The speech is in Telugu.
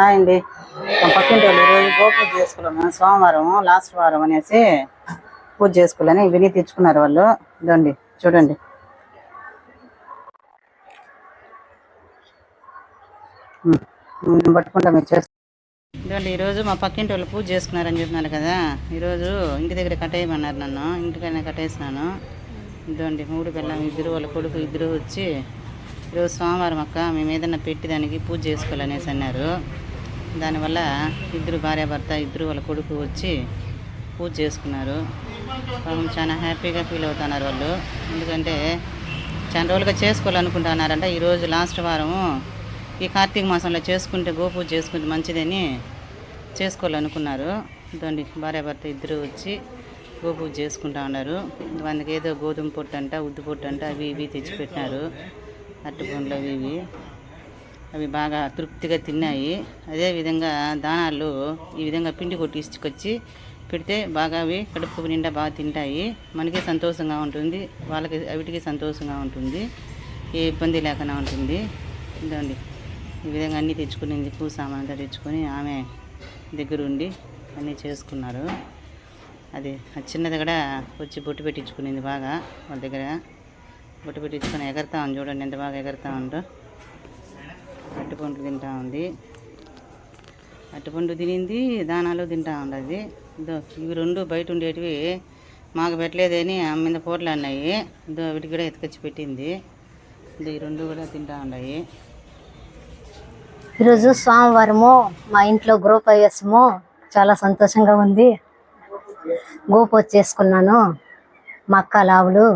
హాయ్ అండి. మా పక్కింటి వాళ్ళు ఈరోజు పూజ చేసుకున్నాము. సోమవారం లాస్ట్ వారం అనేసి పూజ చేసుకోవాలని ఇవన్నీ తెచ్చుకున్నారు వాళ్ళు. ఇదండి చూడండి. పట్టుకుంటా మీరు చేస్తాం. ఇదండి ఈరోజు మా పక్కింటి వాళ్ళు పూజ చేసుకున్నారని చెప్తున్నారు కదా. ఈరోజు ఇంటి దగ్గర కట్టేయమన్నారు నన్ను. ఇంటికైనా కట్టేసినాను. ఇదండి 3 పిల్లలు, ఇద్దరు వాళ్ళ కొడుకు ఇద్దరు వచ్చి ఈరోజు సోమవారం అక్క మేము ఏదైనా పెట్టి దానికి పూజ చేసుకోవాలనేసి అన్నారు. దానివల్ల ఇద్దరు భార్యాభర్త ఇద్దరు వాళ్ళ కొడుకు వచ్చి పూజ చేసుకున్నారు. పాపం చాలా హ్యాపీగా ఫీల్ అవుతున్నారు వాళ్ళు. ఎందుకంటే చాలా రోజులుగా చేసుకోవాలనుకుంటున్నారంట. ఈరోజు లాస్ట్ వారము ఈ కార్తీక మాసంలో చేసుకుంటే గోపూజ చేసుకుంటే మంచిదని చేసుకోవాలనుకున్నారు. ఇదండి భార్యాభర్త ఇద్దరు వచ్చి గోపూజ చేసుకుంటా ఉన్నారు. అందుకే ఏదో గోధుమ పొట్టు అంట ఉద్దు పొట్టు అంట అవి ఇవి తెచ్చిపెట్టినారు. అరటిపండ్లు అవి ఇవి అవి బాగా తృప్తిగా తిన్నాయి. అదేవిధంగా దానాలు ఈ విధంగా పిండి కొట్టి ఇసుకొచ్చి పెడితే బాగా అవి కడుపు నిండా బాగా తింటాయి. మనకి సంతోషంగా ఉంటుంది, వాళ్ళకి అవిటికి సంతోషంగా ఉంటుంది, ఏ ఇబ్బంది లేకుండా ఉంటుంది. ఇదండి ఈ విధంగా అన్నీ తెచ్చుకునింది. పూ సామాన్ అంతా తెచ్చుకొని ఆమె దగ్గరుండి అన్నీ చేసుకున్నారు. అది చిన్నది కూడా వచ్చి బొట్టు పెట్టించుకునింది. బాగా వాళ్ళ దగ్గర బొట్టు పెట్టించుకొని ఎగరుతా ఉంది. చూడండి ఎంత బాగా ఎగరుతా ఉందో. అరటిపండ్లు తింటా ఉంది. అరటిపండు తినింది, దానాలు తింటా ఉంది. ఇదో ఇవి 2 బయట ఉండేటివి మాకు పెట్టలేదని ఆమె మీద పోట్లు అన్నాయి. ఇదో వీటికి కూడా ఎత్తుకొచ్చి పెట్టింది. ఇదో ఈ 2 కూడా తింటా ఉన్నాయి. ఈరోజు సోమవారము మా ఇంట్లో గృహప్రవేశము. చాలా సంతోషంగా ఉంది. గోపూజ చేసుకున్నాను. మా అక్క లావులు